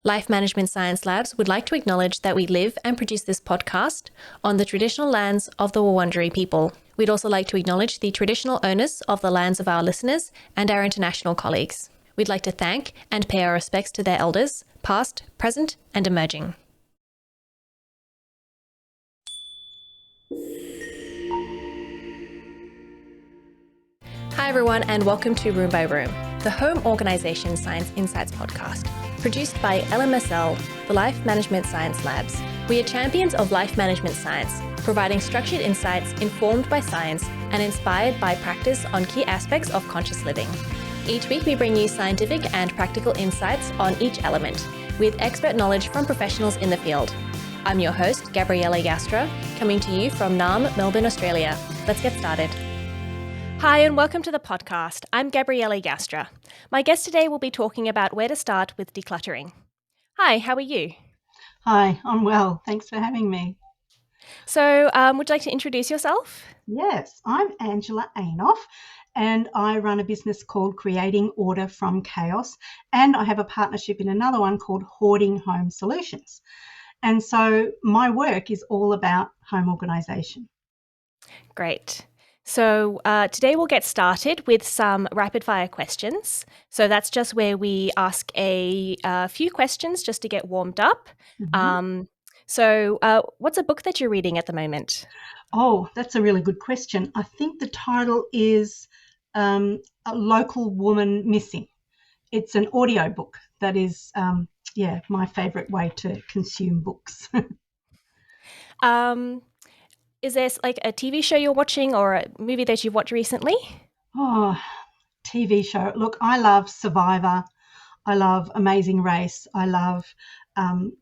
Life Management Science Labs would like to acknowledge that we live and produce this podcast on the traditional lands of the Wurundjeri people. We'd also like to acknowledge the traditional owners of the lands of our listeners and our international colleagues. We'd like to thank and pay our respects to their elders, past, present, and emerging. Hi everyone, and welcome to Room by Room, the Home Organisation Science Insights podcast, produced by LMSL, the Life Management Science Labs. We are champions of life management science, providing structured insights informed by science and inspired by practice on key aspects of conscious living. Each week we bring you scientific and practical insights on each element, with expert knowledge from professionals in the field. I'm your host, Gabriella Joustra, coming to you from Naarm, Melbourne, Australia. Let's get started. Hi and welcome to the podcast. I'm Gabriella Joustra. My guest today will be talking about where to start with decluttering. Hi, how are you? Hi, I'm well. Thanks for having me. So, would you like to introduce yourself? Yes, I'm Angela Esnouf and I run a business called Creating Order from Chaos, and I have a partnership in another one called Hoarding Home Solutions. And so my work is all about home organisation. Great. So today we'll get started with some rapid fire questions. So that's just where we ask a few questions just to get warmed up. Mm-hmm. So what's a book that you're reading at the moment? Oh, that's a really good question. I think the title is A Local Woman Missing. It's an audio book that is, my favourite way to consume books. Is there like a TV show you're watching or a movie that you've watched recently? Oh, TV show. Look, I love Survivor. I love Amazing Race. I love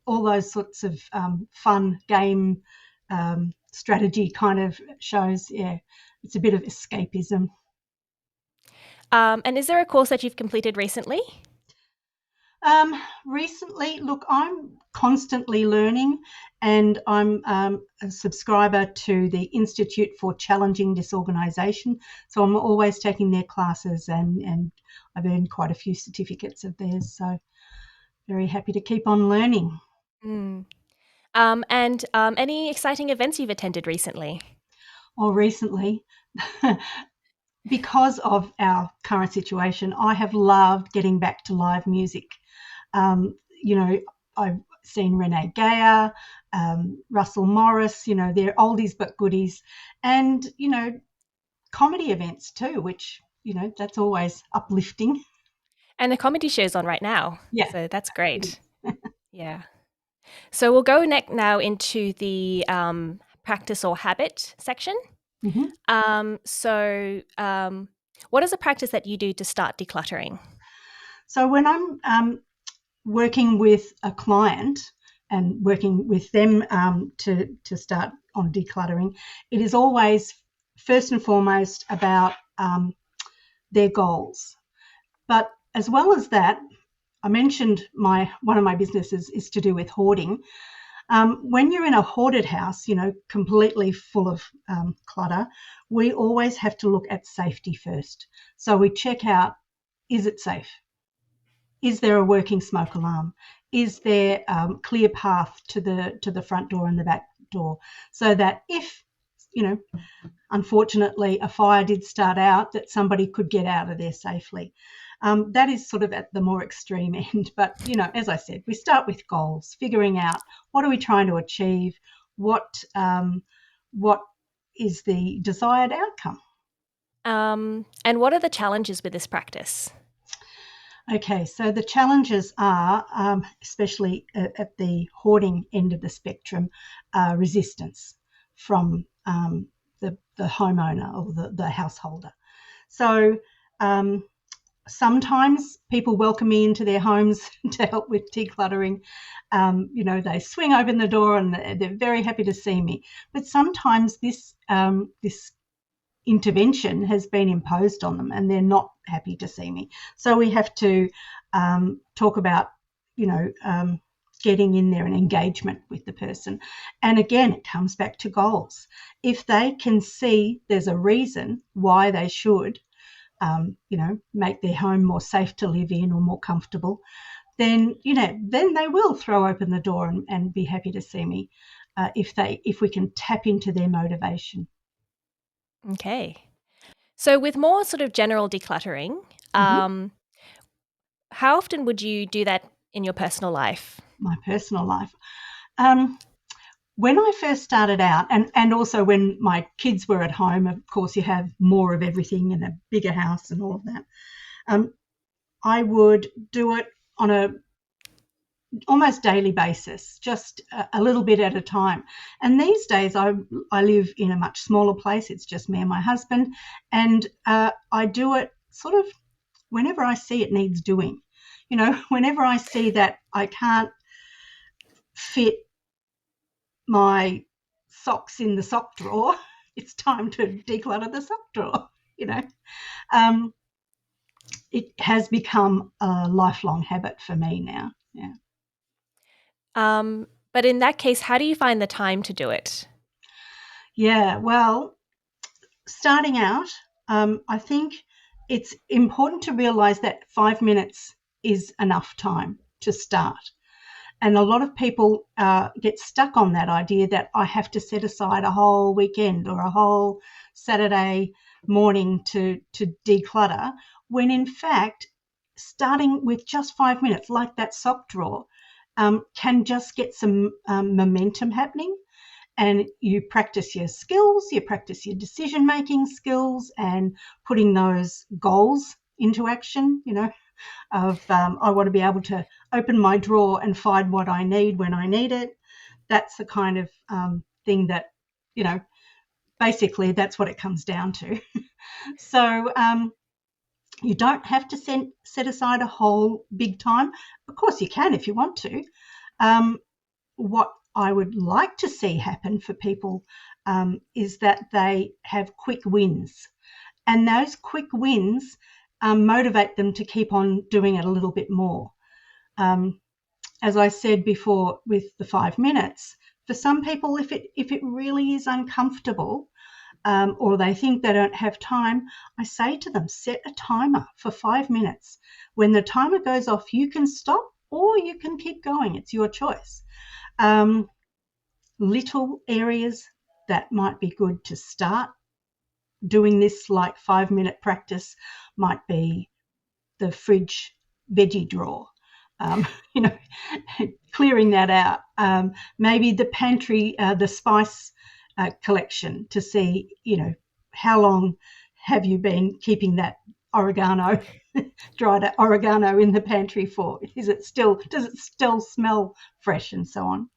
all those sorts of fun game strategy kind of shows. Yeah, it's a bit of escapism. And is there a course that you've completed recently? Recently, look, I'm constantly learning, and I'm a subscriber to the Institute for Challenging Disorganisation. So I'm always taking their classes, and I've earned quite a few certificates of theirs. So very happy to keep on learning. Mm. And any exciting events you've attended recently? Or recently, because of our current situation, I have loved getting back to live music. Um, you know, I've seen Renee Geyer, Russell Morris, they're oldies but goodies, and, comedy events too, which, that's always uplifting. And the comedy show's on right now, Yeah. so that's great. Yeah. So we'll go now into the practice or habit section. Mm-hmm. What is a practice that you do to start decluttering? So when I'm working with a client and working with them to start on decluttering, it is always first and foremost about their goals. But as well as that, I mentioned one of my businesses is to do with hoarding. When you're in a hoarded house, completely full of clutter, we always have to look at safety first. So we check out, is it safe? Is there a working smoke alarm? Is there clear path to the front door and the back door? So that if, unfortunately a fire did start out, that somebody could get out of there safely. That is sort of at the more extreme end. But, as I said, we start with goals, figuring out what are we trying to achieve, what is the desired outcome. And what are the challenges with this practice? Okay, so the challenges are, especially at the hoarding end of the spectrum, resistance from the homeowner or the householder. So sometimes people welcome me into their homes to help with decluttering. They swing open the door and they're very happy to see me. But sometimes this intervention has been imposed on them and they're not happy to see me. So we have to talk about, getting in there and engagement with the person. And again, it comes back to goals. If they can see there's a reason why they should, make their home more safe to live in or more comfortable, then then they will throw open the door and be happy to see me if we can tap into their motivation. Okay. So with more sort of general decluttering, Mm-hmm. how often would you do that in your personal life? My personal life. Um, when I first started out, and also when my kids were at home, of course, you have more of everything in a bigger house and all of that. I would do it on a almost daily basis, just a little bit at a time. And these days, I live in a much smaller place. It's just me and my husband, and I do it sort of whenever I see it needs doing. Whenever I see that I can't fit my socks in the sock drawer, it's time to declutter the sock drawer. You know, um, it has become a lifelong habit for me now. Yeah. But in that case, how do you find the time to do it? Yeah. Well, starting out, I think it's important to realize that 5 minutes is enough time to start. And a lot of people get stuck on that idea that I have to set aside a whole weekend or a whole Saturday morning to declutter, when in fact, starting with just 5 minutes, like that sock drawer, can just get some momentum happening. And you practice your skills, you practice your decision making skills, and putting those goals into action, of I want to be able to open my drawer and find what I need when I need it. That's the kind of thing that, basically that's what it comes down to. So you don't have to set aside a whole big time. Of course, you can if you want to. What I would like to see happen for people is that they have quick wins. And those quick wins motivate them to keep on doing it a little bit more. As I said before with the 5 minutes, for some people, if it really is uncomfortable, or they think they don't have time, I say to them, set a timer for 5 minutes. When the timer goes off, you can stop or you can keep going. It's your choice. Little areas that might be good to start doing this, like 5 minute practice, might be the fridge veggie drawer. Um, you know, Clearing that out. Maybe the pantry, the spice collection, to see, how long have you been keeping that oregano, dried oregano in the pantry for? Does it still smell fresh, and so on?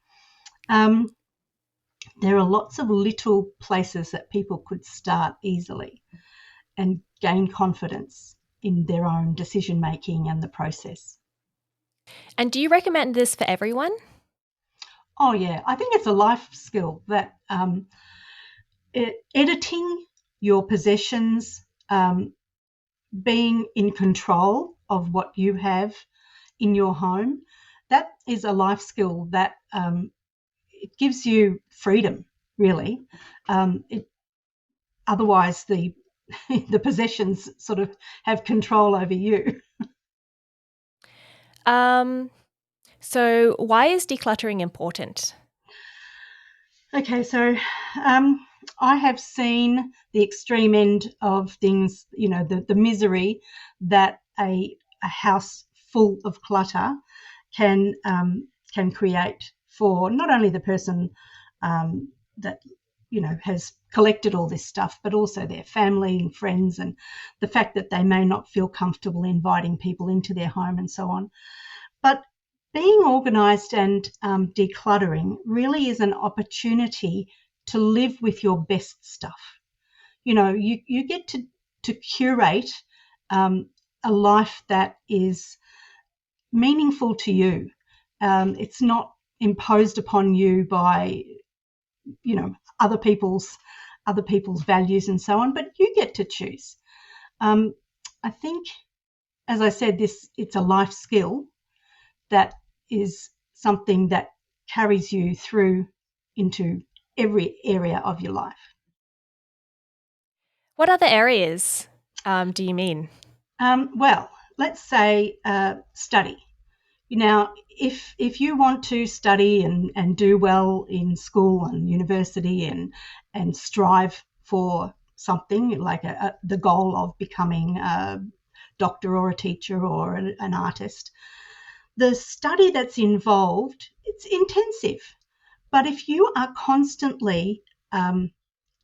There are lots of little places that people could start easily and gain confidence in their own decision making and the process. And do you recommend this for everyone? Oh, yeah, I think it's a life skill that editing your possessions, being in control of what you have in your home, that is a life skill that it gives you freedom, really. Otherwise, the the possessions sort of have control over you. So why is decluttering important? Okay, so I have seen the extreme end of things, the misery that a house full of clutter can create for not only the person that has collected all this stuff, but also their family and friends, and the fact that they may not feel comfortable inviting people into their home and so on. But being organised and decluttering really is an opportunity to live with your best stuff. You get to curate a life that is meaningful to you. It's not imposed upon you by other people's values and so on, but you get to choose. I think, as I said, it's a life skill that is something that carries you through into every area of your life. What other areas do you mean? Well, let's say study. Now, if you want to study and do well in school and university and strive for something like the goal of becoming a doctor or a teacher or an artist, the study that's involved, it's intensive. But if you are constantly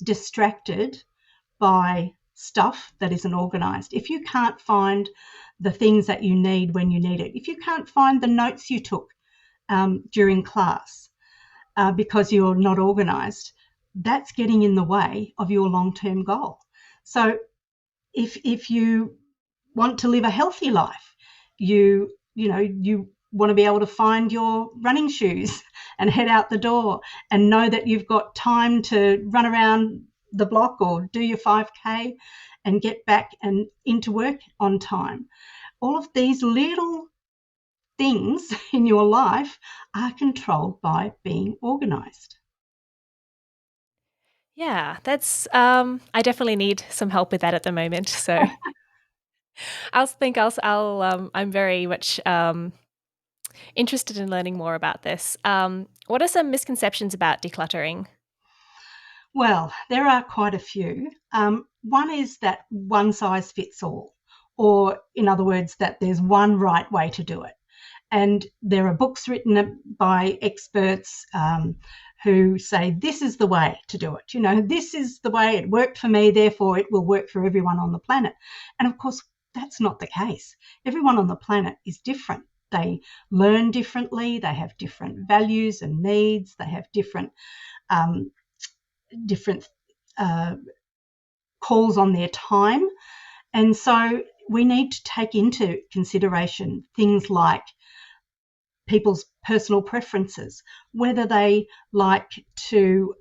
distracted by stuff that isn't organised, if you can't find the things that you need when you need it, if you can't find the notes you took during class because you're not organised, that's getting in the way of your long-term goal. So if you want to live a healthy life, you want to be able to find your running shoes and head out the door and know that you've got time to run around the block or do your 5K and get back and into work on time. All of these little things in your life are controlled by being organised. Yeah, that's I definitely need some help with that at the moment. So I'm very much interested in learning more about this. What are some misconceptions about decluttering? Well, there are quite a few. One is that one size fits all, or in other words, that there's one right way to do it. And there are books written by experts who say, this is the way to do it. This is the way it worked for me, therefore it will work for everyone on the planet. And of course, that's not the case. Everyone on the planet is different. They learn differently. They have different values and needs. They have different calls on their time. And so we need to take into consideration things like people's personal preferences, whether they like to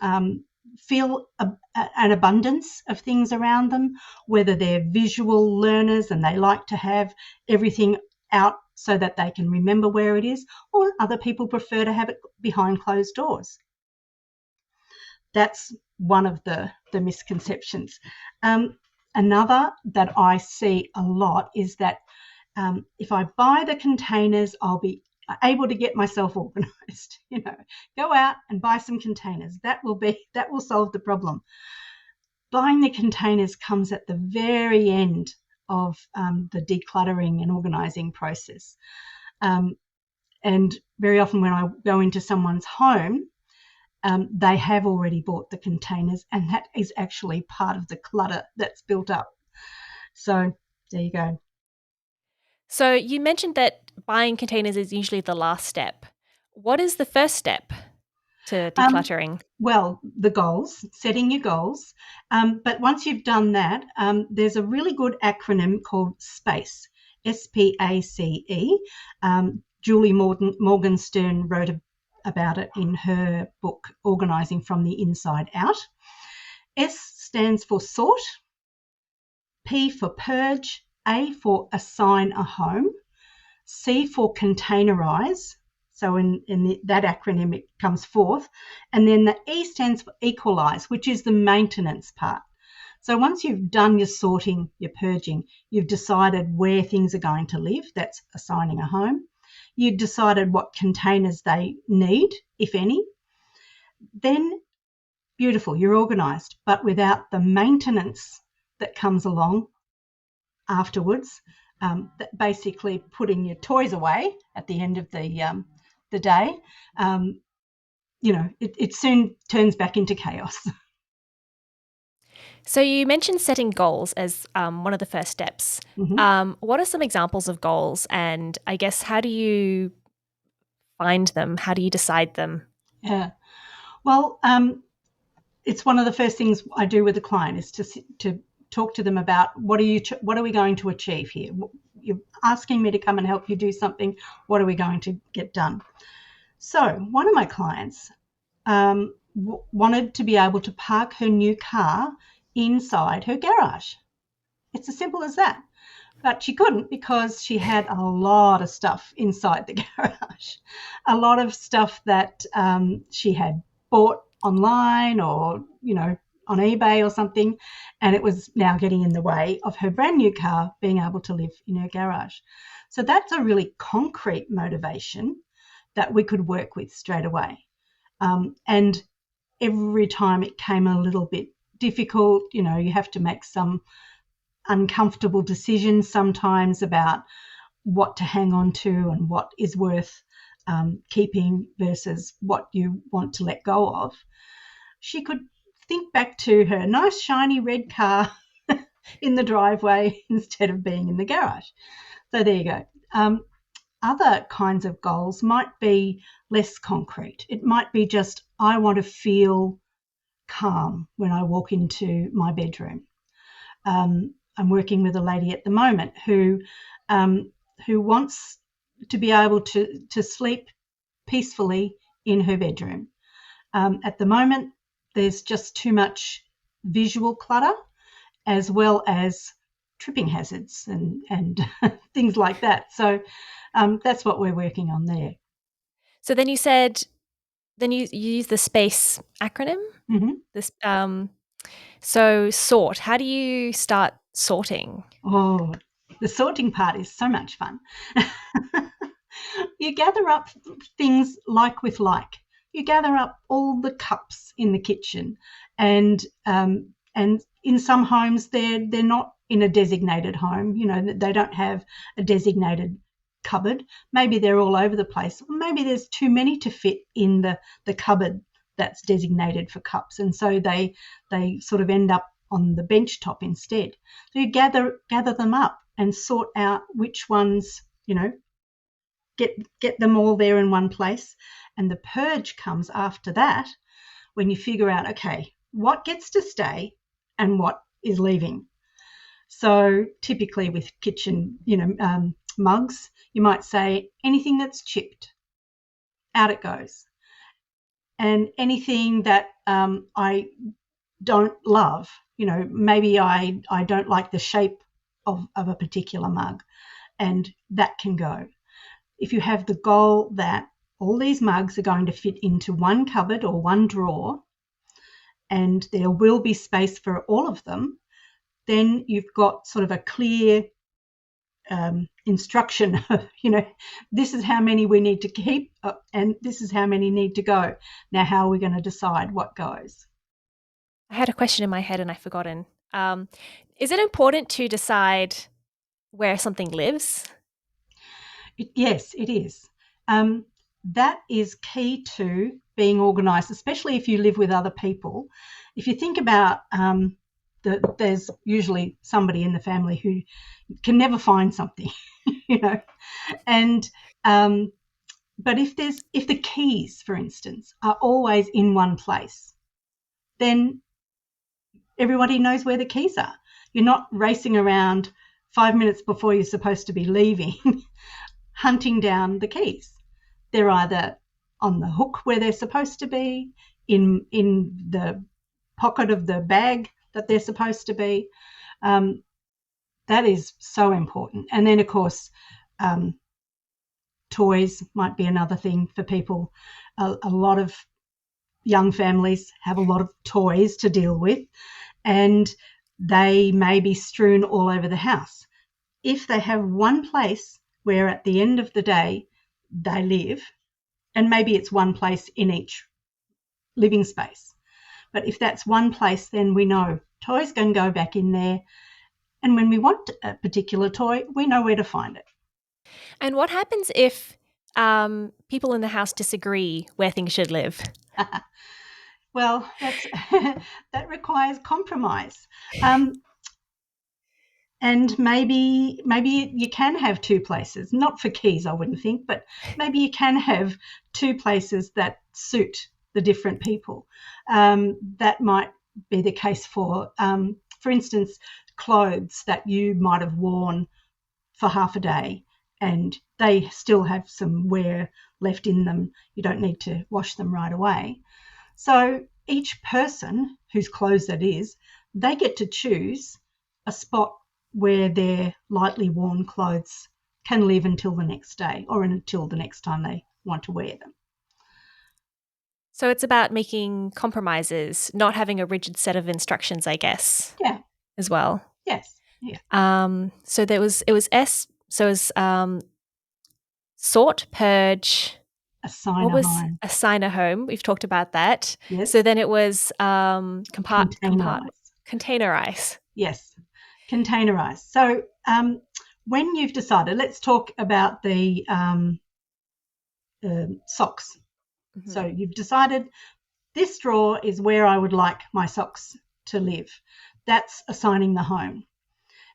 feel an abundance of things around them, whether they're visual learners and they like to have everything out so that they can remember where it is, or other people prefer to have it behind closed doors. That's one of the misconceptions. Another that I see a lot is that if I buy the containers, I'll be able to get myself organised. Go out and buy some containers. That will solve the problem. Buying the containers comes at the very end of the decluttering and organising process. And very often when I go into someone's home, they have already bought the containers, and that is actually part of the clutter that's built up. So there you go. So you mentioned that buying containers is usually the last step. What is the first step to decluttering? Well, the goals, setting your goals. But once you've done that, there's a really good acronym called SPACE, SPACE. Julie Morgenstern wrote about it in her book, Organising from the Inside Out. S stands for sort, P for purge, A for assign a home, C for containerize. So in that acronym, it comes fourth. And then the E stands for equalize, which is the maintenance part. So once you've done your sorting, your purging, you've decided where things are going to live. That's assigning a home. You've decided what containers they need, if any. Then, beautiful, you're organised. But without the maintenance that comes along afterwards, basically putting your toys away at the end of the day, it soon turns back into chaos. So you mentioned setting goals as one of the first steps. Mm-hmm. What are some examples of goals? And I guess, how do you find them? How do you decide them? Yeah. Well, it's one of the first things I do with a client is to talk to them about what are we going to achieve here? You're asking me to come and help you do something. What are we going to get done? So one of my clients wanted to be able to park her new car inside her garage. It's as simple as that. But she couldn't because she had a lot of stuff inside the garage, a lot of stuff that she had bought online or, on eBay or something, and it was now getting in the way of her brand new car being able to live in her garage. So that's a really concrete motivation that we could work with straight away. And every time it came a little bit difficult, you have to make some uncomfortable decisions sometimes about what to hang on to and what is worth keeping versus what you want to let go of. She could think back to her nice shiny red car in the driveway instead of being in the garage. So there you go. Other kinds of goals might be less concrete. It might be just, I want to feel calm when I walk into my bedroom. I'm working with a lady at the moment who wants to be able to sleep peacefully in her bedroom. At the moment, there's just too much visual clutter as well as tripping hazards and things like that. So that's what we're working on there. So then you said, you use the SPACE acronym. Mm-hmm. This so sort. How do you start sorting? Oh, the sorting part is so much fun. You gather up things like with like. You gather up all the cups in the kitchen, and in some homes they're not in a designated home. They don't have a designated cupboard. Maybe they're all over the place. Or maybe there's too many to fit in the cupboard that's designated for cups, and so they sort of end up on the bench top instead. So you gather them up and sort out which ones, get them all there in one place. And the purge comes after that, when you figure out, okay, what gets to stay and what is leaving. So typically with kitchen, mugs, you might say anything that's chipped, out it goes. And anything that I don't love, maybe I don't like the shape of a particular mug, and that can go. If you have the goal that all these mugs are going to fit into one cupboard or one drawer, and there will be space for all of them, then you've got sort of a clear instruction of, this is how many we need to keep and this is how many need to go. Now, how are we going to decide what goes? I had a question in my head and I've forgotten. Is it important to decide where something lives? Yes, it is. That is key to being organised, especially if you live with other people. If you think about there's usually somebody in the family who can never find something, and but if the keys, for instance, are always in one place, then everybody knows where the keys are. You're not racing around 5 minutes before you're supposed to be leaving hunting down the keys. They're either on the hook where they're supposed to be, in the pocket of the bag that they're supposed to be. That is so important. And then, of course, toys might be another thing for people. A lot of young families have a lot of toys to deal with, and they may be strewn all over the house. If they have one place where at the end of the day they live, and maybe it's one place in each living space, but if that's one place, then we know toys can go back in there, and when we want a particular toy, we know where to find it. And what happens if people in the house disagree where things should live? Well, that requires compromise. And maybe you can have two places, not for keys, I wouldn't think, but maybe you can have two places that suit the different people. That might be the case for instance, clothes that you might have worn for half a day and they still have some wear left in them. You don't need to wash them right away. So each person whose clothes that is, they get to choose a spot where their lightly worn clothes can live until the next day or until the next time they want to wear them. So it's about making compromises, not having a rigid set of instructions, I guess, Yeah. as well. Yes. Yeah. So it was sort, purge. Assign What a was home. assign a home? We've talked about that. Yes. So then it was Containerize. containerize. Yes. Containerize. So when you've decided, let's talk about the socks. Mm-hmm. So you've decided this drawer is where I would like my socks to live. That's assigning the home.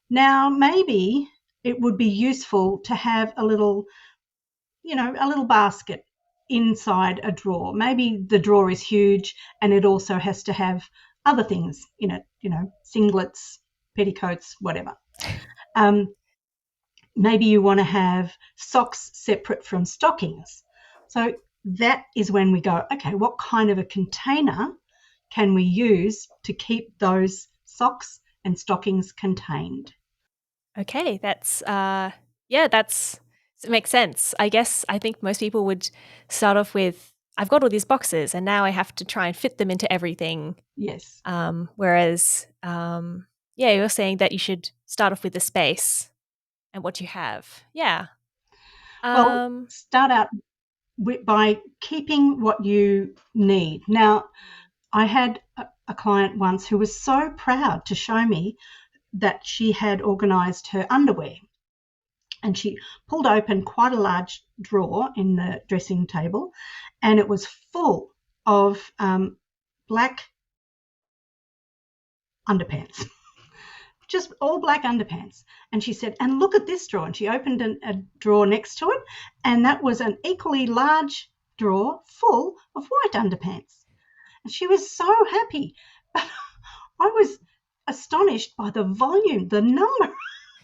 Now, maybe it would be useful to have a little basket inside a drawer. Maybe the drawer is huge and it also has to have other things in it, singlets, petticoats, whatever. Maybe you want to have socks separate from stockings. So that is when we go, okay, what kind of a container can we use to keep those socks and stockings contained? Okay, it makes sense. I think most people would start off with, I've got all these boxes and now I have to try and fit them into everything. Yes. Whereas, you're saying that you should start off with the space and what you have. Yeah. Well, start out by keeping what you need. Now, I had a client once who was so proud to show me that she had organised her underwear. And she pulled open quite a large drawer in the dressing table, and it was full of black underpants, just all black underpants. And she said, and look at this drawer. And she opened a drawer next to it, and that was an equally large drawer full of white underpants. And she was so happy. I was astonished by the volume, the number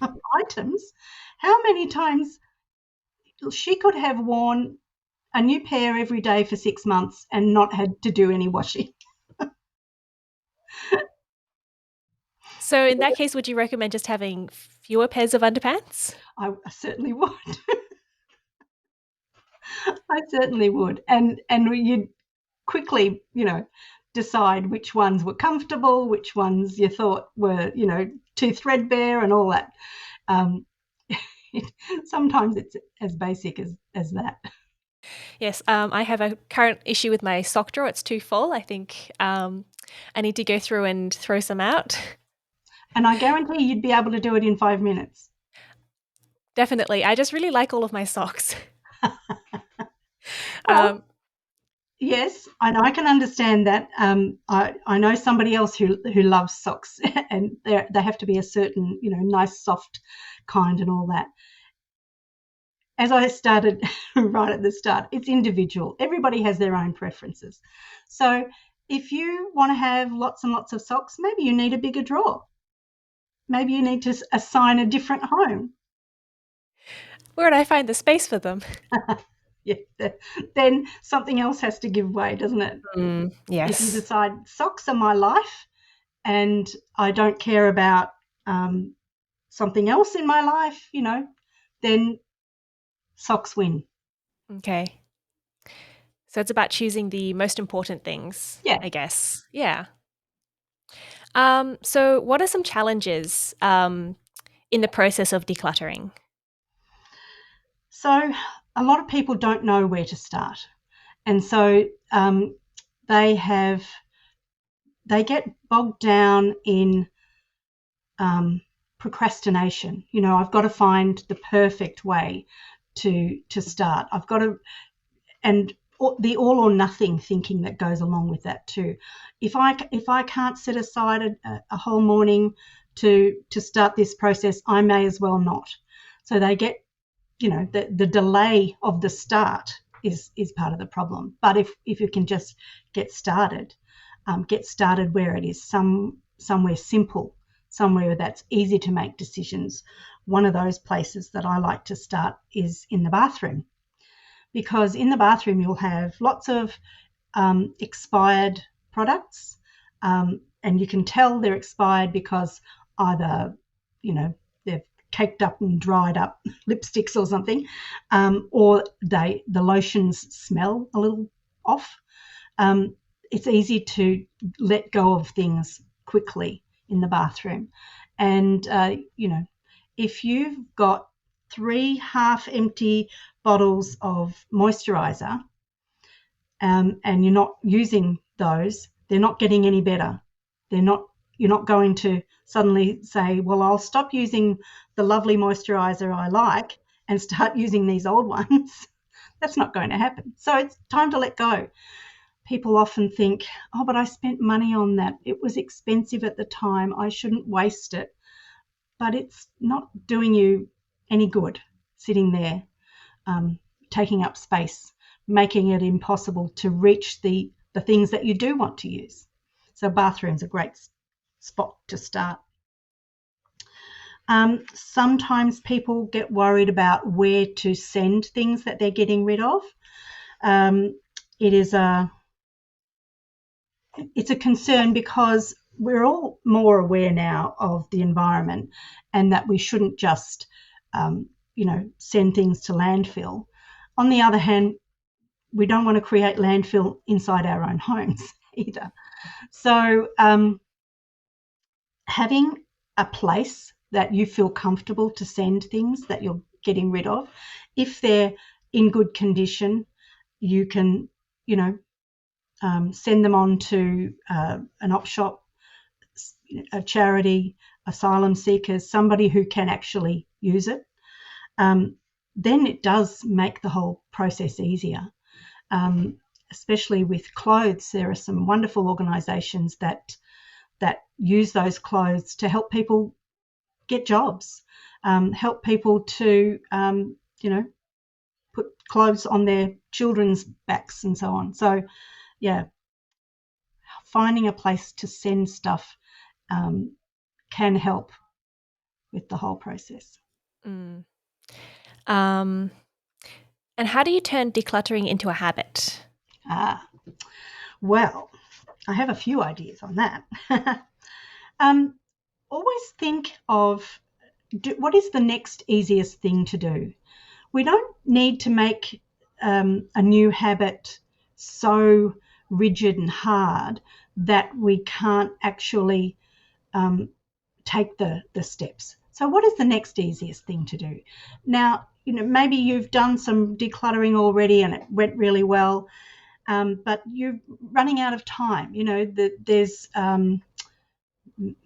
of items, how many times she could have worn a new pair every day for 6 months and not had to do any washing. So in that case, would you recommend just having fewer pairs of underpants? I certainly would. I certainly would. And you'd quickly, decide which ones were comfortable, which ones you thought were, too threadbare and all that. Sometimes it's as basic as that. Yes, I have a current issue with my sock drawer. It's too full. I think I need to go through and throw some out. And I guarantee you'd be able to do it in 5 minutes. Definitely. I just really like all of my socks. Well, yes, and I can understand that. I know somebody else who loves socks, and they have to be a certain, nice, soft kind and all that. As I started right at the start, it's individual. Everybody has their own preferences. So if you want to have lots and lots of socks, maybe you need a bigger drawer. Maybe you need to assign a different home. Where would I find the space for them? Yeah, then something else has to give way, doesn't it? Yes. If you decide socks are my life and I don't care about something else in my life, then socks win. Okay. So it's about choosing the most important things, Yeah. I guess. Yeah. So what are some challenges in the process of decluttering? So a lot of people don't know where to start. And so they get bogged down in procrastination. I've got to find the perfect way to start. I've got to, and the all or nothing thinking that goes along with that too. If I can't set aside a whole morning to start this process, I may as well not. So they get, the delay of the start is part of the problem. But if you can just get started where it is somewhere simple, somewhere that's easy to make decisions. One of those places that I like to start is in the bathroom, because in the bathroom you'll have lots of expired products, and you can tell they're expired because either, they've caked up and dried up lipsticks or something, or the lotions smell a little off. It's easy to let go of things quickly in the bathroom. And, if you've got 3 half-empty bottles of moisturiser, and you're not using those, they're not getting any better. You're not going to suddenly say, well, I'll stop using the lovely moisturiser I like and start using these old ones. That's not going to happen. So it's time to let go. People often think, oh, but I spent money on that. It was expensive at the time. I shouldn't waste it. But it's not doing you any good sitting there, taking up space, making it impossible to reach the things that you do want to use. So bathroom's a great spot to start. Sometimes people get worried about where to send things that they're getting rid of. It's a concern because we're all more aware now of the environment and that we shouldn't just, send things to landfill. On the other hand, we don't want to create landfill inside our own homes either. So having a place that you feel comfortable to send things that you're getting rid of, if they're in good condition, you can, send them on to an op shop, a charity, asylum seekers, somebody who can actually use it. Then it does make the whole process easier. Especially with clothes, there are some wonderful organisations that use those clothes to help people get jobs, help people to, put clothes on their children's backs and so on. So, yeah, finding a place to send stuff can help with the whole process. Mm. And how do you turn decluttering into a habit? Well, I have a few ideas on that. Always think of what is the next easiest thing to do. We don't need to make a new habit so rigid and hard that we can't actually take the steps. So what is the next easiest thing to do? Now, maybe you've done some decluttering already and it went really well, but you're running out of time. There's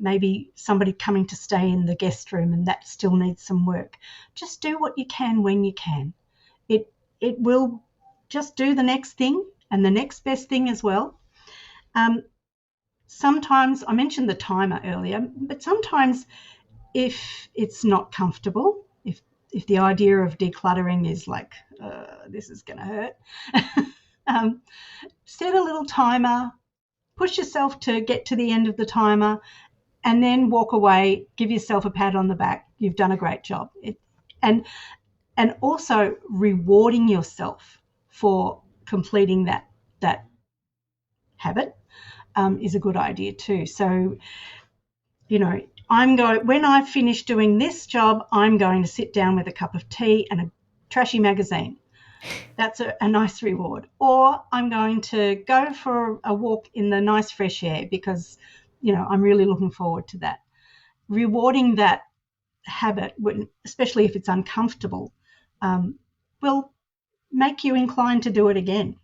maybe somebody coming to stay in the guest room and that still needs some work. Just do what you can when you can. It will just do the next thing and the next best thing as well. Sometimes, I mentioned the timer earlier, but sometimes if it's not comfortable, if the idea of decluttering is like, this is going to hurt, set a little timer, push yourself to get to the end of the timer, and then walk away, give yourself a pat on the back. You've done a great job. And also rewarding yourself for completing that habit is a good idea too. So, when I finish doing this job, I'm going to sit down with a cup of tea and a trashy magazine. That's a nice reward. Or I'm going to go for a walk in the nice fresh air because, I'm really looking forward to that. Rewarding that habit, especially if it's uncomfortable, will make you inclined to do it again.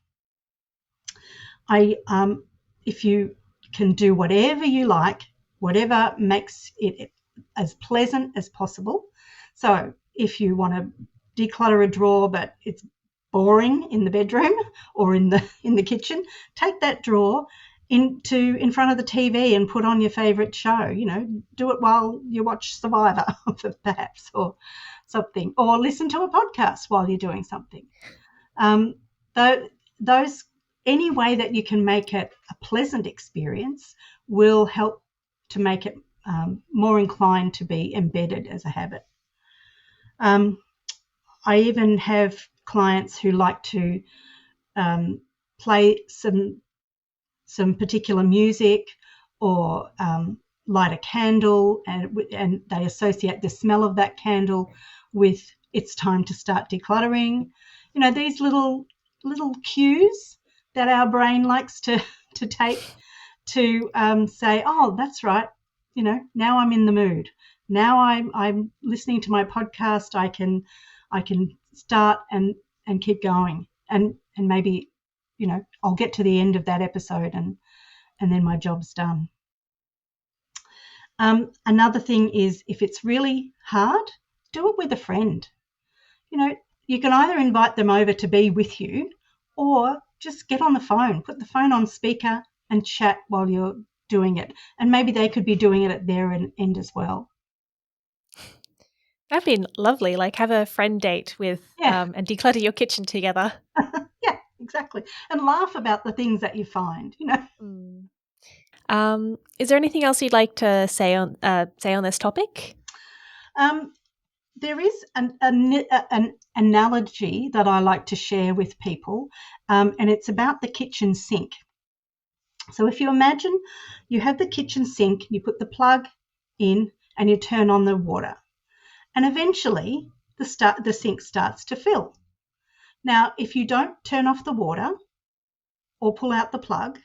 If you can do whatever you like, whatever makes it as pleasant as possible. So if you want to declutter a drawer but it's boring in the bedroom or in the kitchen, take that drawer in front of the TV and put on your favourite show. Do it while you watch Survivor perhaps, or something, or listen to a podcast while you're doing something. Those any way that you can make it a pleasant experience will help to make it more inclined to be embedded as a habit. I even have clients who like to play some particular music or light a candle, and they associate the smell of that candle with it's time to start decluttering. These little cues that our brain likes to take to say, oh, that's right, now I'm in the mood. Now I'm listening to my podcast. I can start and keep going, and maybe I'll get to the end of that episode and then my job's done. Another thing is, if it's really hard, do it with a friend. You can either invite them over to be with you, or just get on the phone, put the phone on speaker and chat while you're doing it. And maybe they could be doing it at their end as well. That'd be lovely, like have a friend date with and declutter your kitchen together. Yeah, exactly. And laugh about the things that you find, Is there anything else you'd like to say on this topic? There is an analogy that I like to share with people, and it's about the kitchen sink. So if you imagine you have the kitchen sink, you put the plug in and you turn on the water, and eventually the sink starts to fill. Now, if you don't turn off the water or pull out the plug,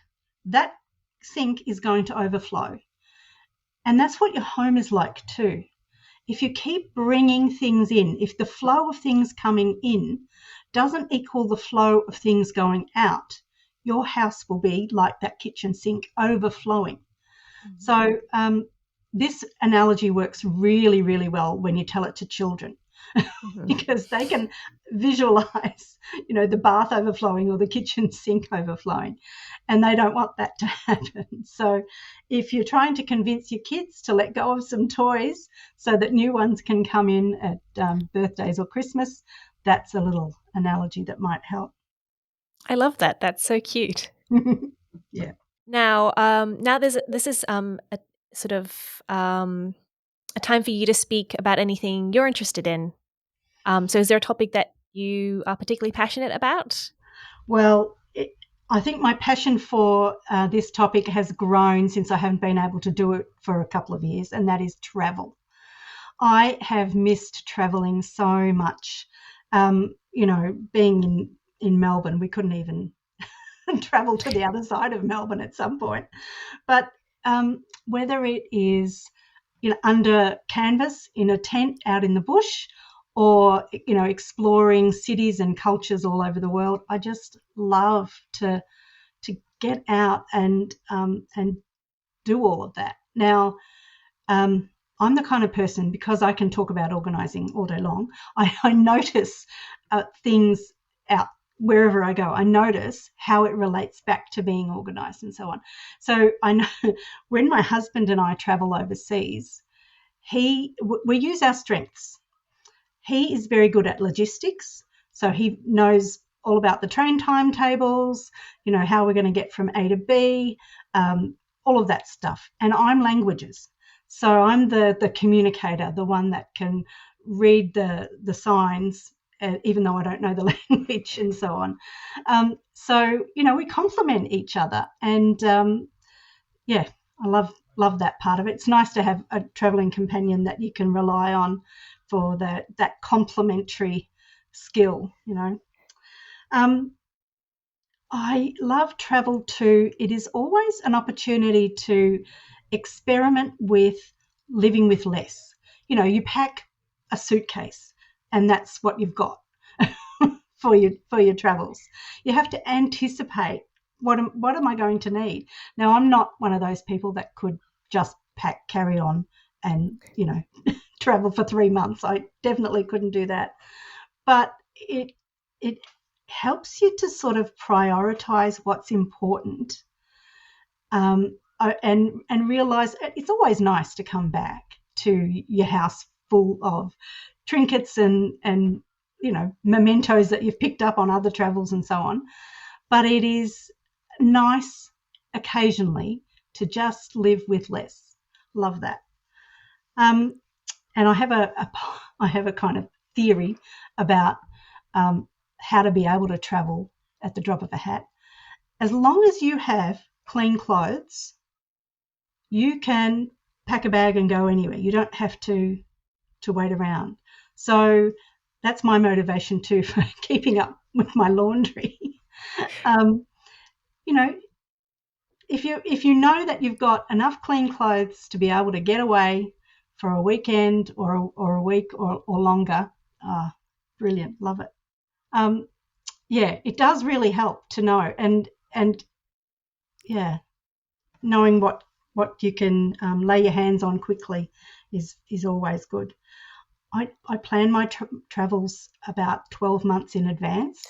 that sink is going to overflow. And that's what your home is like too. If you keep bringing things in, if the flow of things coming in doesn't equal the flow of things going out, your house will be like that kitchen sink overflowing. Mm-hmm. So this analogy works really, really well when you tell it to children. Mm-hmm. Because they can visualize, the bath overflowing or the kitchen sink overflowing, and they don't want that to happen. So if you're trying to convince your kids to let go of some toys so that new ones can come in at birthdays or Christmas, that's a little analogy that might help. I love that. That's so cute. Yeah. Now this is a sort of a time for you to speak about anything you're interested in. So is there a topic that you are particularly passionate about? Well, I think my passion for this topic has grown since I haven't been able to do it for a couple of years, and that is travel. I have missed traveling so much. Being in Melbourne, we couldn't even travel to the other side of Melbourne at some point. But whether it is under canvas in a tent out in the bush, or exploring cities and cultures all over the world, I just love to get out and do all of that. Now, I'm the kind of person, because I can talk about organising all day long, I notice things out wherever I go. I notice how it relates back to being organised and so on. So I know when my husband and I travel overseas, we use our strengths. He is very good at logistics, so he knows all about the train timetables, how we're going to get from A to B, all of that stuff. And I'm languages, so I'm the communicator, the one that can read the signs, even though I don't know the language and so on. So we complement each other, and I love that part of it. It's nice to have a travelling companion that you can rely on for that complementary skill, I love travel too. It is always an opportunity to experiment with living with less. You pack a suitcase and that's what you've got for your travels. You have to anticipate what am I going to need. Now, I'm not one of those people that could just pack carry on and travel for 3 months. I definitely couldn't do that. But it helps you to sort of prioritize what's important, and realize it's always nice to come back to your house full of trinkets and mementos that you've picked up on other travels and so on. But it is nice occasionally to just live with less. Love that. And I have a kind of theory about how to be able to travel at the drop of a hat. As long as you have clean clothes, you can pack a bag and go anywhere. You don't have to wait around. So that's my motivation too for keeping up with my laundry. if you know that you've got enough clean clothes to be able to get away for a weekend or a week or longer, brilliant, love it. It does really help to know, and knowing what you can lay your hands on quickly is always good. I plan my travels about 12 months in advance.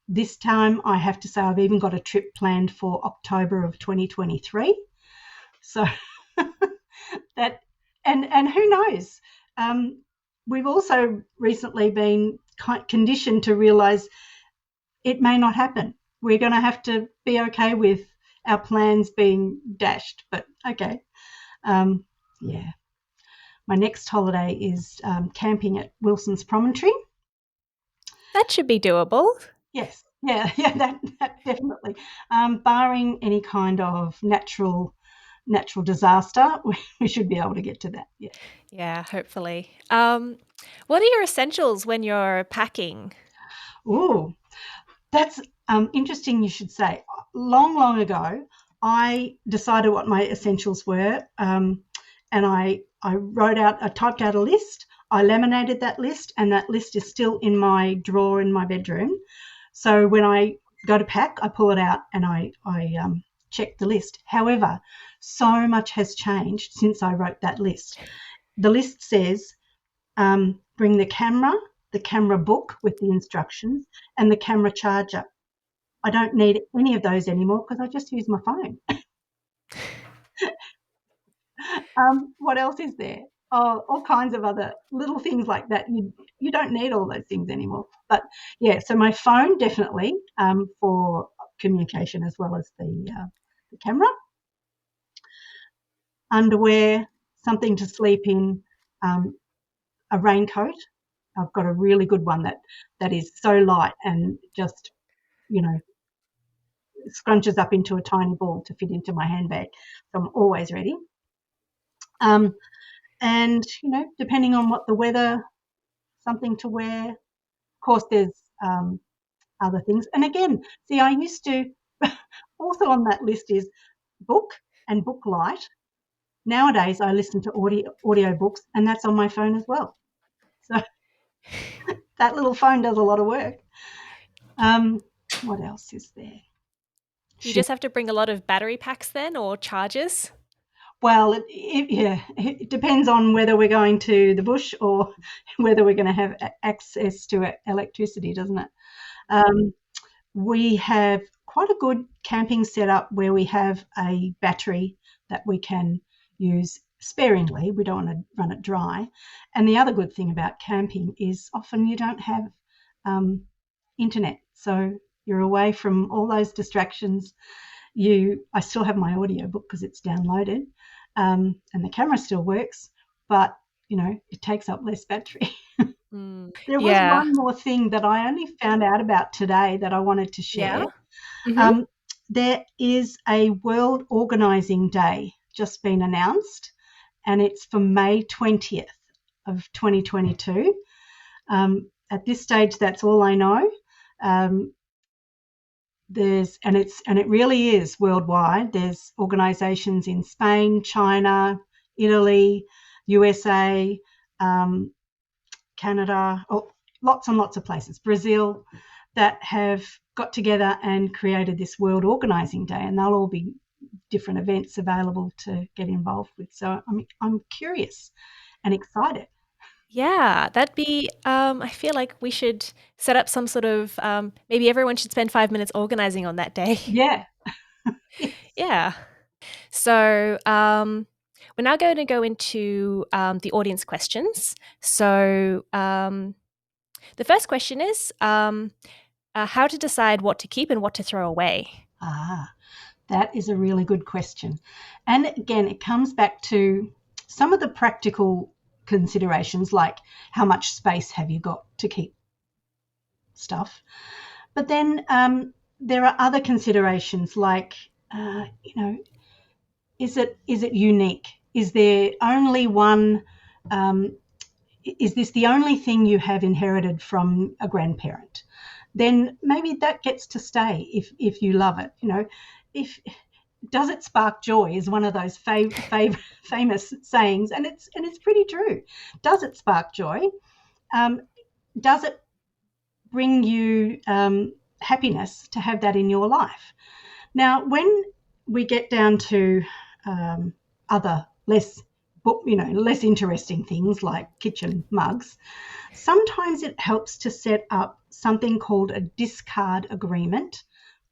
This time I have to say I've even got a trip planned for October of 2023. So that, and who knows? We've also recently been conditioned to realise it may not happen. We're going to have to be okay with our plans being dashed, but okay. My next holiday is camping at Wilson's Promontory. That should be doable. Yes, that definitely. Barring any kind of natural disaster, we should be able to get to that. Yeah, hopefully. What are your essentials when you're packing? Oh, that's interesting you should say. Long ago, I decided what my essentials were, and I typed out a list. I laminated that list, and that list is still in my drawer in my bedroom. So when I go to pack, I pull it out and I check the list. However, so much has changed since I wrote that list. The list says, bring the camera book with the instructions, and the camera charger. I don't need any of those anymore because I just use my phone. What else is there? Oh, all kinds of other little things like that. You don't need all those things anymore. But yeah, so my phone definitely for communication as well as the camera. Underwear, something to sleep in, a raincoat. I've got a really good one that is so light and just, scrunches up into a tiny ball to fit into my handbag. So I'm always ready. And, depending on what the weather, something to wear. Of course, there's other things. And again, see, I used to, also on that list is book and book light. Nowadays, I listen to audio books, and that's on my phone as well. So that little phone does a lot of work. What else is there? Do you just have to bring a lot of battery packs then, or chargers? Well, it depends on whether we're going to the bush or whether we're going to have access to electricity, doesn't it? We have quite a good camping setup where we have a battery that we can use sparingly. We don't want to run it dry. And the other good thing about camping is often you don't have internet, so you're away from all those distractions. I still have my audio book because it's downloaded, and the camera still works, but it takes up less battery. There was one more thing that I only found out about today that I wanted to share. Mm-hmm. There is a World Organising Day just been announced, and it's for May 20th of 2022. At this stage, that's all I know. It really is worldwide. There's organisations in Spain, China, Italy, USA, Canada, lots and lots of places, Brazil, that have got together and created this World Organising Day, and they'll all be different events available to get involved with. So I'm curious and excited. Yeah, that'd be, I feel like we should set up some sort of, maybe everyone should spend 5 minutes organising on that day. Yeah. Yeah. So we're now going to go into the audience questions. So the first question is how to decide what to keep and what to throw away. That is a really good question. And again, it comes back to some of the practical considerations, like how much space have you got to keep stuff. But then there are other considerations like, is it unique? Is there only one? Is this the only thing you have inherited from a grandparent? then maybe that gets to stay if you love it. If does it spark joy is one of those famous sayings, and it's pretty true. Does it spark joy? Does it bring you happiness to have that in your life? Now, when we get down to other less interesting things like kitchen mugs, sometimes it helps to set up something called a discard agreement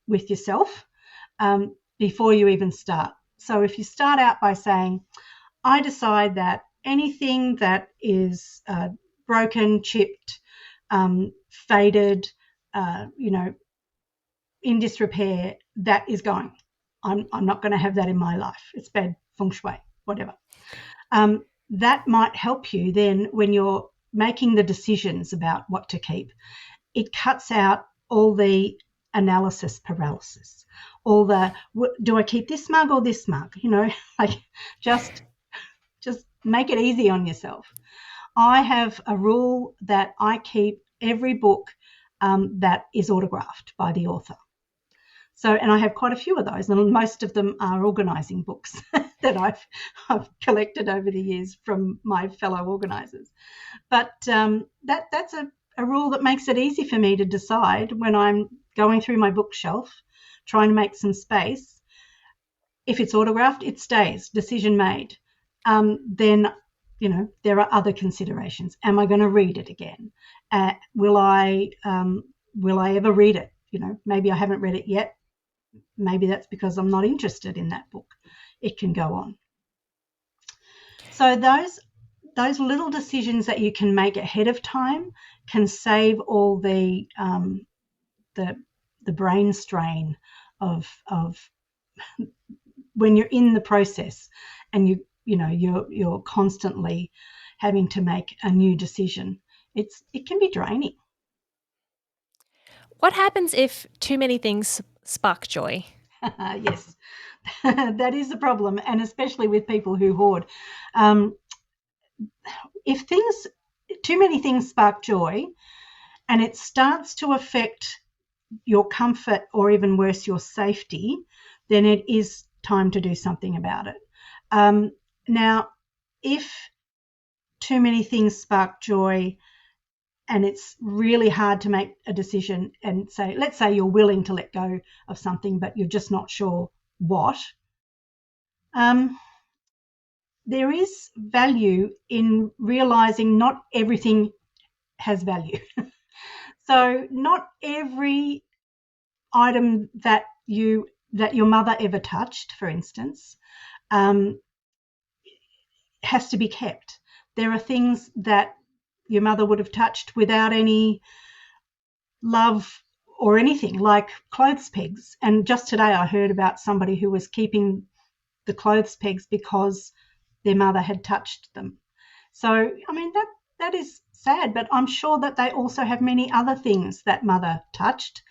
with yourself before you even start. So if you start out by saying, I decide that anything that is broken, chipped, faded, in disrepair, that is going. I'm not going to have that in my life. It's bad feng shui, whatever. That might help you then when you're making the decisions about what to keep. It cuts out all the analysis paralysis, all the, do I keep this mug or this mug? Like just make it easy on yourself. I have a rule that I keep every book that is autographed by the author. So, and I have quite a few of those, and most of them are organising books that I've collected over the years from my fellow organisers. But that's a rule that makes it easy for me to decide when I'm going through my bookshelf, trying to make some space. If it's autographed, it stays. Decision made. Then, there are other considerations. Am I going to read it again? Will I ever read it? Maybe I haven't read it yet. Maybe that's because I'm not interested in that book. It can go on. So those little decisions that you can make ahead of time can save all the brain strain of when you're in the process and you're constantly having to make a new decision. It can be draining. What happens if too many things spark joy? Yes, that is a problem, and especially with people who hoard. If too many things spark joy and it starts to affect your comfort or even worse, your safety, then it is time to do something about it. Now, if too many things spark joy and it's really hard to make a decision and let's say you're willing to let go of something, but you're just not sure what, there is value in realizing not everything has value. So not every item that your mother ever touched, for instance, has to be kept. There are things that your mother would have touched without any love or anything, like clothes pegs. And just today I heard about somebody who was keeping the clothes pegs because their mother had touched them. So, I mean, that is sad, but I'm sure that they also have many other things that mother touched.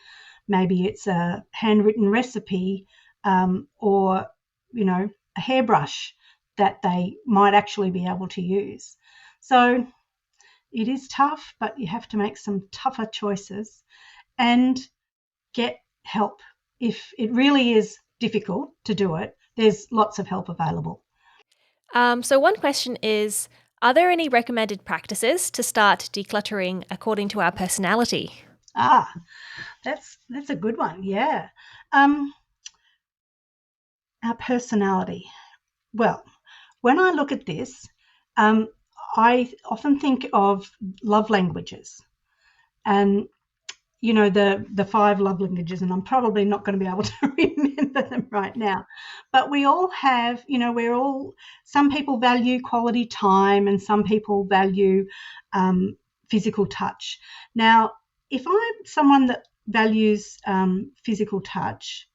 Maybe it's a handwritten recipe or, a hairbrush that they might actually be able to use. So it is tough, but you have to make some tougher choices and get help. If it really is difficult to do it, there's lots of help available. So one question is, are there any recommended practices to start decluttering according to our personality? That's a good one, yeah. Our personality. Well, when I look at this, I often think of love languages and, the 5 love languages, and I'm probably not going to be able to remember them right now. But we all have, some people value quality time and some people value physical touch. Now, if I'm someone that values physical touch,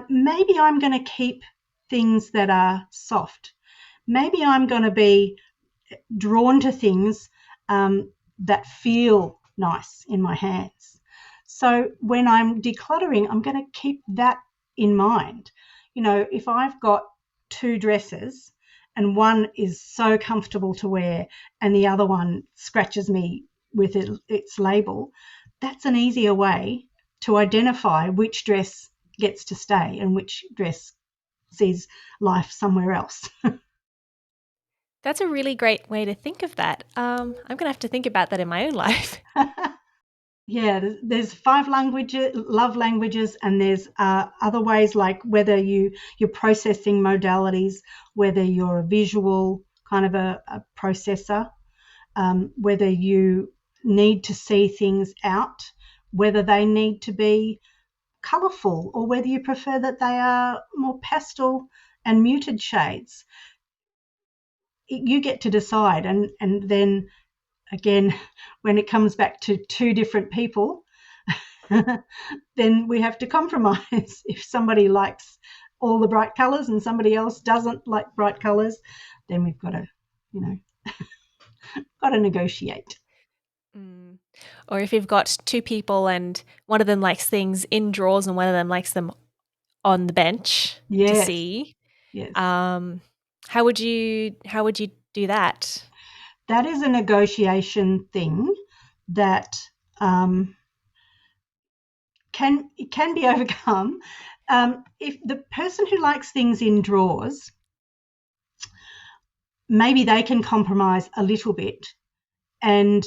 maybe I'm going to keep things that are soft. Maybe I'm going to be drawn to things that feel nice in my hands. So when I'm decluttering, I'm going to keep that in mind. If I've got 2 dresses and one is so comfortable to wear and the other one scratches me with its label, that's an easier way to identify which dress gets to stay and which dress sees life somewhere else. That's a really great way to think of that. I'm going to have to think about that in my own life. Yeah, there's 5 love languages, and there's other ways, like whether you're processing modalities, whether you're a visual kind of a processor, whether you need to see things out, whether they need to be colourful, or whether you prefer that they are more pastel and muted shades. You get to decide, and then again, when it comes back to 2 different people, then we have to compromise. If somebody likes all the bright colours and somebody else doesn't like bright colours, then we've got to, got to negotiate. Mm. Or if you've got 2 people and one of them likes things in drawers and one of them likes them on the bench to Yes, see, yes. how would you do that? That is a negotiation thing that can be overcome. If the person who likes things in drawers, maybe they can compromise a little bit, and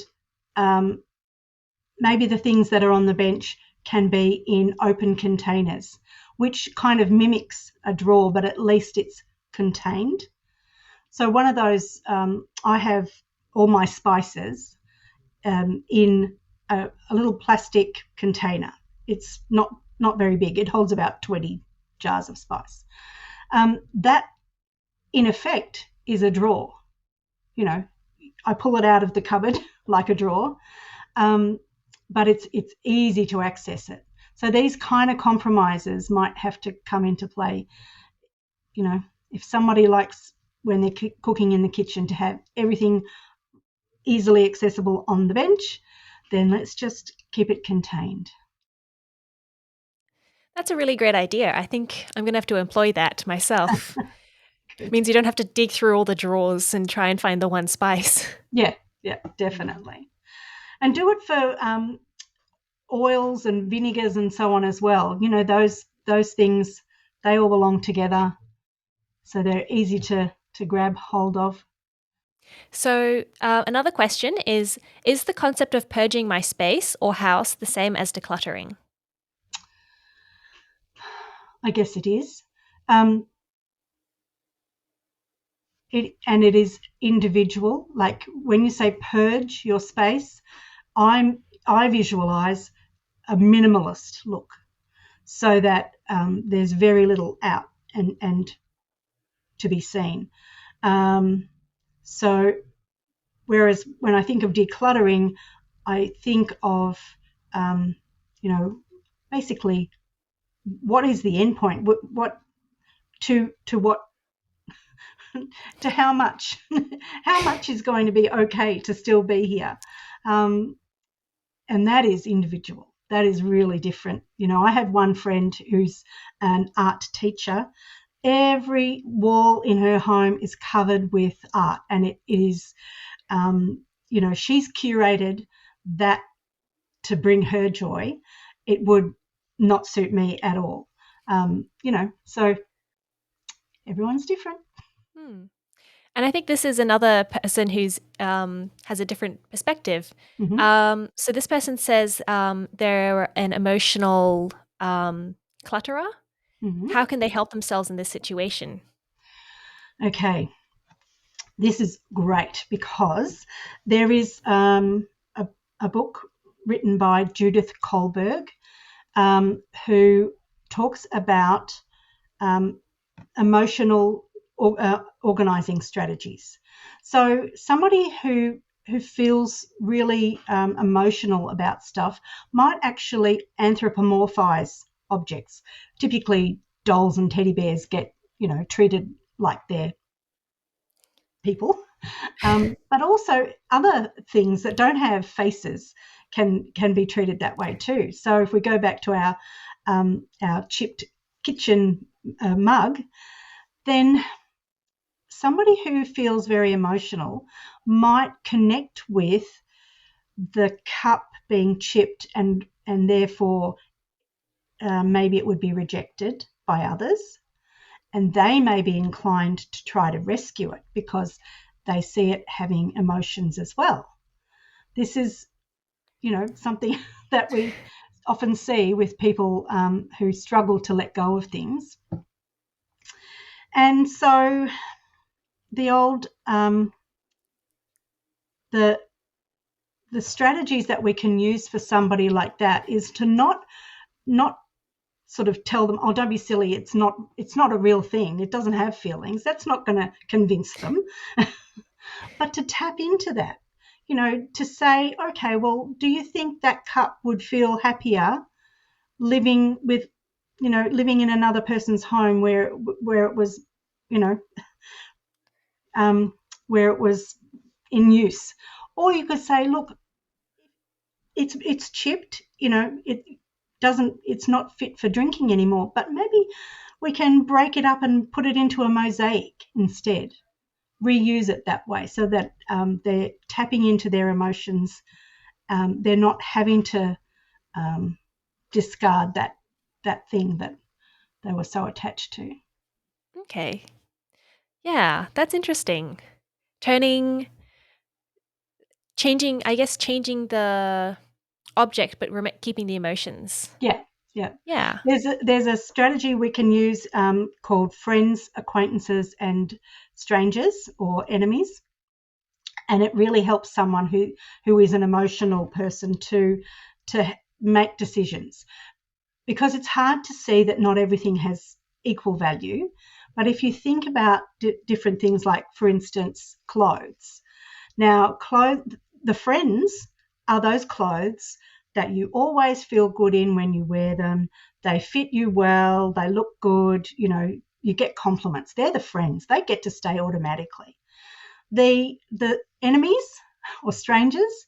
maybe the things that are on the bench can be in open containers, which kind of mimics a drawer, but at least it's contained. So one of those, I have all my spices in a little plastic container. It's not very big. It holds about 20 jars of spice. That, in effect, is a drawer. I pull it out of the cupboard like a drawer, but it's easy to access it. So these kind of compromises might have to come into play. If somebody likes, when they're cooking in the kitchen, to have everything easily accessible on the bench, then let's just keep it contained. That's a really great idea. I think I'm going to have to employ that myself. It means you don't have to dig through all the drawers and try and find the one spice. Yeah, definitely. And do it for oils and vinegars and so on as well. Those things, they all belong together, so they're easy to grab hold of. So another question is the concept of purging my space or house the same as decluttering? I guess it is. It is individual. Like when you say purge your space, I visualize a minimalist look, so that there's very little out and to be seen. So whereas when I think of decluttering, I think of basically, what is the end point? What to what to how much? How much is going to be okay to still be here? And that is individual. That is really different. I have one friend who's an art teacher. Every wall in her home is covered with art, and it is, she's curated that to bring her joy. It would not suit me at all. So everyone's different. And I think this is another person who's has a different perspective. Mm-hmm. So this person says they're an emotional clutterer. Mm-hmm. How can they help themselves in this situation? Okay, this is great because there is a book written by Judith Kohlberg, who talks about emotional organising strategies. So somebody who feels really emotional about stuff might actually anthropomorphize objects. Typically, dolls and teddy bears get treated like they're people, but also other things that don't have faces can be treated that way too. So if we go back to our chipped kitchen mug, then somebody who feels very emotional might connect with the cup being chipped, and therefore maybe it would be rejected by others, and they may be inclined to try to rescue it because they see it having emotions as well. This is, something that we often see with people who struggle to let go of things. And so the old the strategies that we can use for somebody like that is to not sort of tell them, oh, don't be silly, it's not a real thing, it doesn't have feelings. That's not going to convince them. But to tap into that, to say, okay, well, do you think that cup would feel happier living in another person's home where it was, where it was in use? Or you could say, look, it's chipped, it's not fit for drinking anymore, but maybe we can break it up and put it into a mosaic instead, reuse it that way, so that they're tapping into their emotions. They're not having to discard that thing that they were so attached to. Okay. Yeah, that's interesting. Changing the object, but keeping the emotions. Yeah. Yeah. There's a strategy we can use called friends, acquaintances, and strangers or enemies, and it really helps someone who is an emotional person to make decisions, because it's hard to see that not everything has equal value. But if you think about different things, like, for instance, clothes. Now, the friends are those clothes that you always feel good in when you wear them. They fit you well, they look good, you get compliments. They're the friends. They get to stay automatically. The enemies or strangers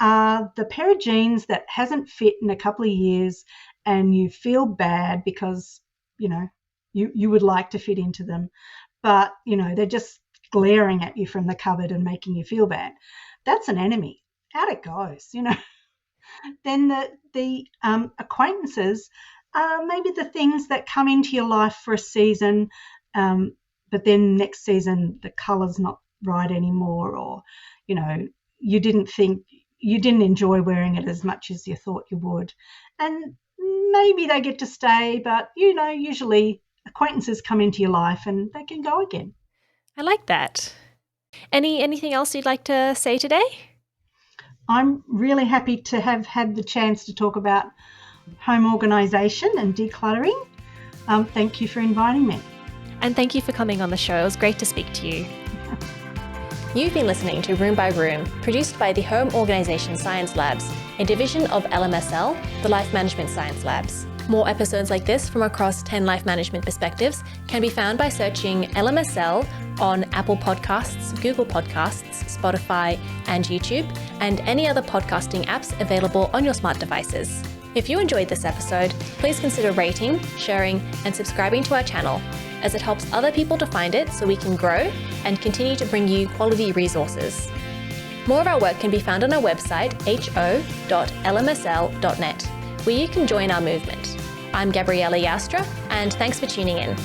are the pair of jeans that hasn't fit in a couple of years, and you feel bad because, you would like to fit into them, but, they're just glaring at you from the cupboard and making you feel bad. That's an enemy. Out it goes, Then the acquaintances are maybe the things that come into your life for a season, but then next season the colour's not right anymore, or, you didn't enjoy wearing it as much as you thought you would. And maybe they get to stay, but, usually acquaintances come into your life and they can go again. I like that. Anything else you'd like to say today? I'm really happy to have had the chance to talk about home organisation and decluttering. Thank you for inviting me. And thank you for coming on the show. It was great to speak to you. You've been listening to Room by Room, produced by the Home Organisation Science Labs, a division of LMSL, the Life Management Science Labs. More episodes like this from across 10 life management perspectives can be found by searching LMSL on Apple Podcasts, Google Podcasts, Spotify, and YouTube, and any other podcasting apps available on your smart devices. If you enjoyed this episode, please consider rating, sharing, and subscribing to our channel, as it helps other people to find it so we can grow and continue to bring you quality resources. More of our work can be found on our website, ho.lmsl.net, where you can join our movement. I'm Gabriella Joustra, and thanks for tuning in.